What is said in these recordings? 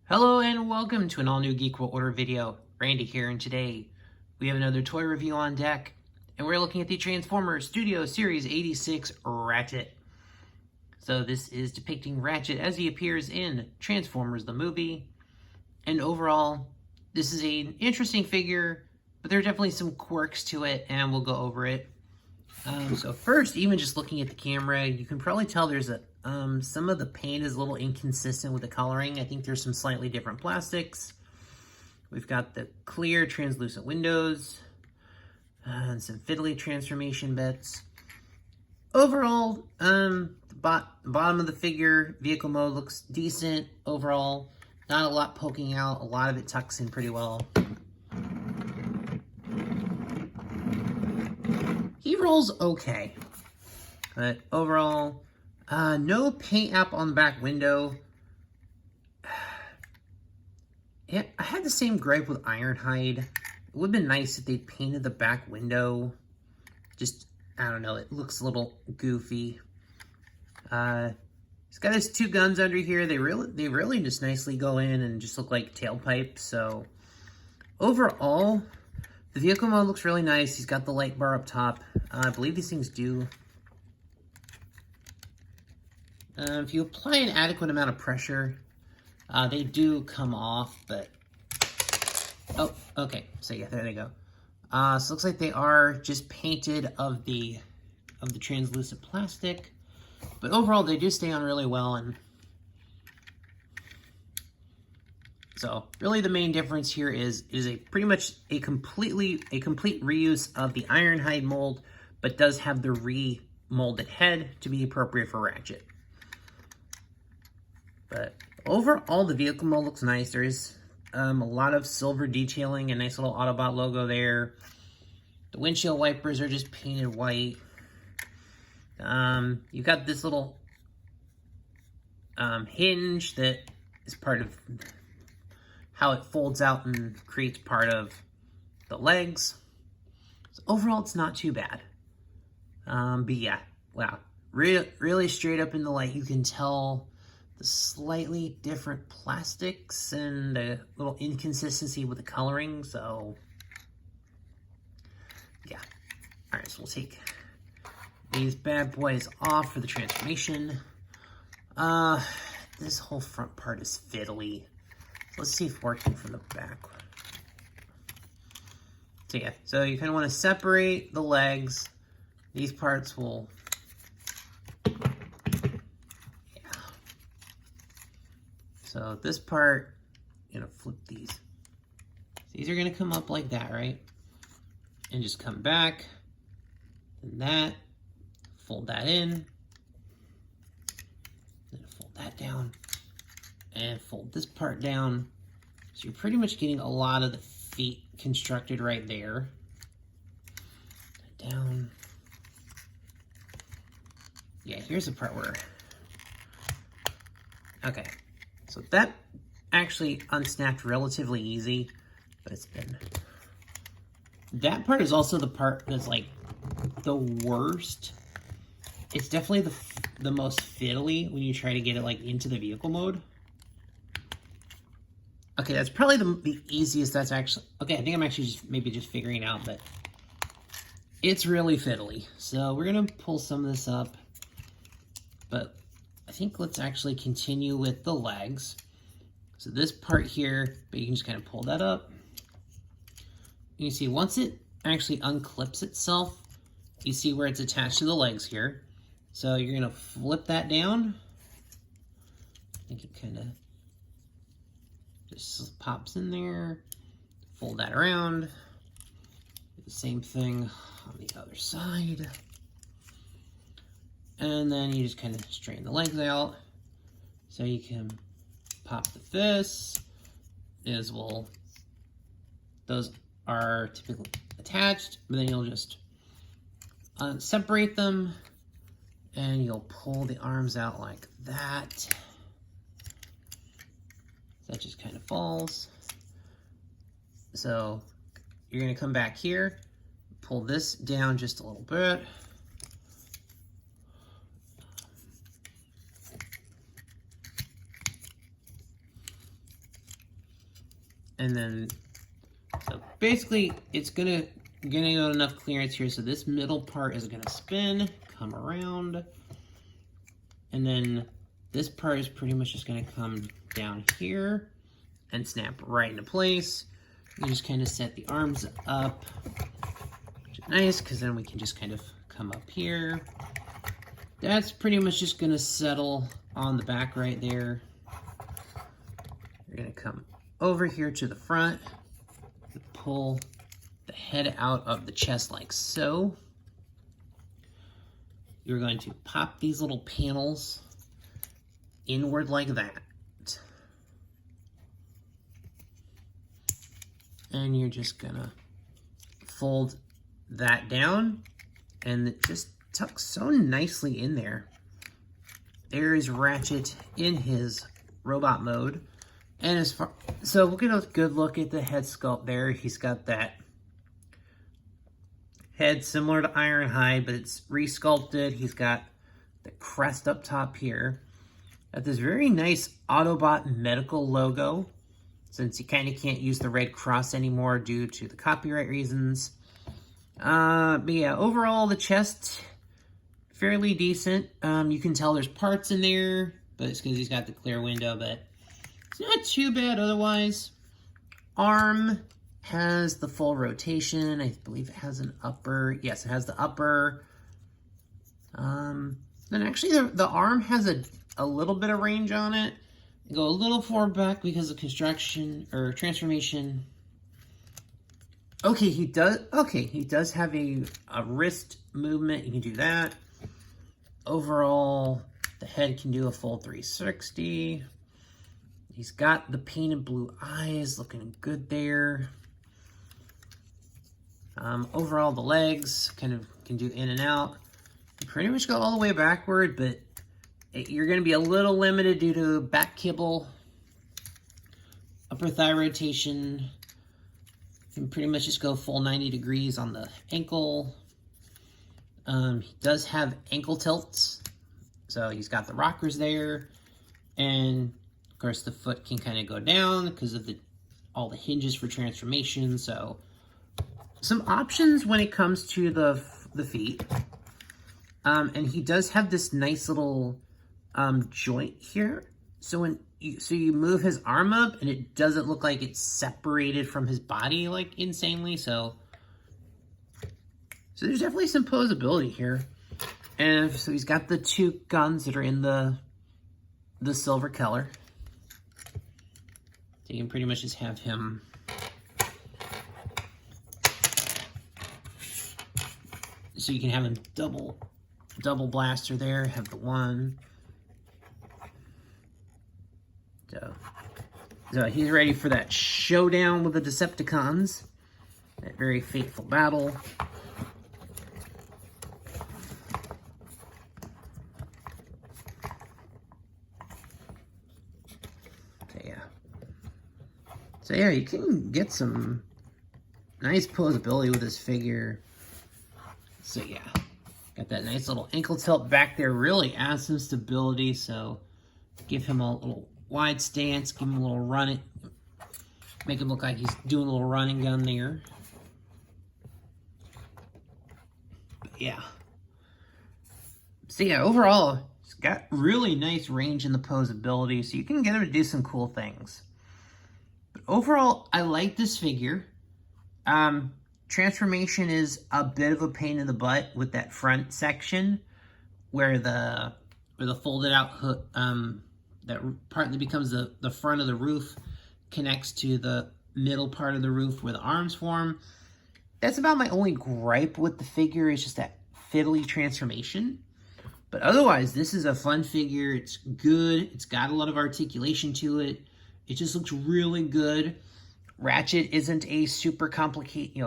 Hello and welcome to an all-new Geek World Order video. Randy here, and today we have another toy review on deck, and we're looking at the Transformers Studio Series 86 Ratchet. So this is depicting Ratchet as he appears in Transformers the movie, and overall this is an interesting figure, but there are definitely some quirks to it, and we'll go over it. So first, even just looking at the camera, you can probably tell there's some of the paint is a little inconsistent with the coloring. I think there's some slightly different plastics. We've got the clear translucent windows and some fiddly transformation bits. Overall, the bottom of the figure, vehicle mode, looks decent overall. Not a lot poking out. A lot of it tucks in pretty well. He rolls okay, but overall, no paint app on the back window. Yeah, I had the same gripe with Itonhide. It would have been nice if they painted the back window. Just, I don't know, it looks a little goofy. He's got his two guns under here. They really just nicely go in and just look like tailpipes. So overall, the vehicle mode looks really nice. He's got the light bar up top. I believe these things do. If you apply an adequate amount of pressure, they do come off, but... Oh, okay. So yeah, there they go. So it looks like they are just painted of the translucent plastic. But overall, they do stay on really well, and so really the main difference here is pretty much a complete reuse of the Itonhide mold, but does have the re-molded head to be appropriate for Ratchet. But overall, the vehicle mode looks nice. There is a lot of silver detailing, a nice little Autobot logo there. The windshield wipers are just painted white. You've got this little hinge that is part of how it folds out and creates part of the legs. So overall, it's not too bad. But yeah, wow. Really straight up in the light, you can tell the slightly different plastics and a little inconsistency with the coloring, so yeah. All right, so we'll take these bad boys off for the transformation. This whole front part is fiddly. Let's see if working from the back. So yeah, so you kind of want to separate the legs. These parts will, yeah. So this part, I'm gonna flip these. So these are gonna come up like that, right? And just come back, and that, fold that in, then fold that down, and fold this part down. So you're pretty much getting a lot of the feet constructed right there. Down. Yeah, here's the part where, okay. So that actually unsnapped relatively easy, but it's been, that part is also the part that's like the worst. It's definitely the most fiddly when you try to get it like into the vehicle mode. Okay, that's probably the easiest. That's actually, okay, I think I'm actually maybe just figuring it out, but it's really fiddly. So we're gonna pull some of this up, but I think let's actually continue with the legs. So this part here, but you can just kind of pull that up. You see, once it actually unclips itself, you see where it's attached to the legs here. So you're gonna flip that down. I think it kind of just pops in there. Fold that around. Do the same thing on the other side. And then you just kind of straighten the legs out. So you can pop the fists. As well, those are typically attached, but then you'll just separate them, and you'll pull the arms out like that. That just kind of falls. So you're gonna come back here, pull this down just a little bit. And then, so basically, it's gonna go enough clearance here, so this middle part is gonna spin, come around, and then this part is pretty much just gonna come down here and snap right into place. You just kind of set the arms up, which is nice, because then we can just kind of come up here. That's pretty much just gonna settle on the back right there. You're gonna come over here to the front, pull the head out of the chest like so. You're going to pop these little panels inward like that. And you're just gonna fold that down, and it just tucks so nicely in there. There is Ratchet in his robot mode. And so we'll get a good look at the head sculpt there. He's got that head similar to Itonhide, but it's re-sculpted. He's got the crest up top here. Got this very nice Autobot medical logo, since you kind of can't use the red cross anymore due to the copyright reasons. But yeah, overall the chest, fairly decent. You can tell there's parts in there, but it's because he's got the clear window, but it's not too bad otherwise. Arm has the full rotation. I believe it has an upper. Yes, it has the upper. Then actually the arm has a little bit of range on it. Go a little forward back because of construction or transformation. Okay, he does have a wrist movement. You can do that. Overall, the head can do a full 360. He's got the painted blue eyes, looking good there. Overall, the legs kind of can do in and out. You pretty much go all the way backward, but you're going to be a little limited due to back kibble, upper thigh rotation. You can pretty much just go full 90 degrees on the ankle. He does have ankle tilts, so he's got the rockers there, and of course the foot can kind of go down because of all the hinges for transformation. So some options when it comes to the feet. And he does have this nice little joint here. So when you move his arm up, and it doesn't look like it's separated from his body like insanely. So there's definitely some posability here. And so he's got the two guns that are in the silver color. So you can pretty much just have him so you can have him double blaster there, have the one. So he's ready for that showdown with the Decepticons. That very fateful battle. So yeah, you can get some nice posability with this figure. So yeah, got that nice little ankle tilt back there, really adds some stability. So give him a little wide stance, give him a little run, make him look like he's doing a little running gun there. But yeah. So yeah, overall, it's got really nice range in the posability, so you can get him to do some cool things. But overall, I like this figure. Transformation is a bit of a pain in the butt with that front section where the folded out hood, that part that becomes the front of the roof connects to the middle part of the roof where the arms form. That's about my only gripe with the figure, is just that fiddly transformation. But otherwise, this is a fun figure. It's good. It's got a lot of articulation to it. It just looks really good. Ratchet isn't a super complicated,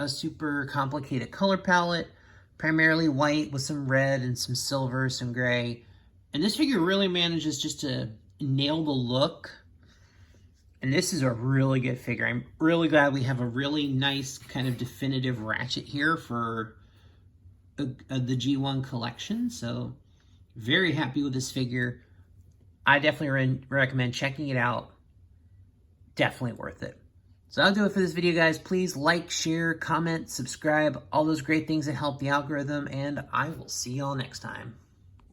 super complicated color palette. Primarily white with some red and some silver, some gray. And this figure really manages just to nail the look. And this is a really good figure. I'm really glad we have a really nice kind of definitive Ratchet here for the G1 collection. So very happy with this figure. I definitely recommend checking it out. Definitely worth it. So that'll do it for this video, guys. Please like, share, comment, subscribe, all those great things that help the algorithm, and I will see y'all next time.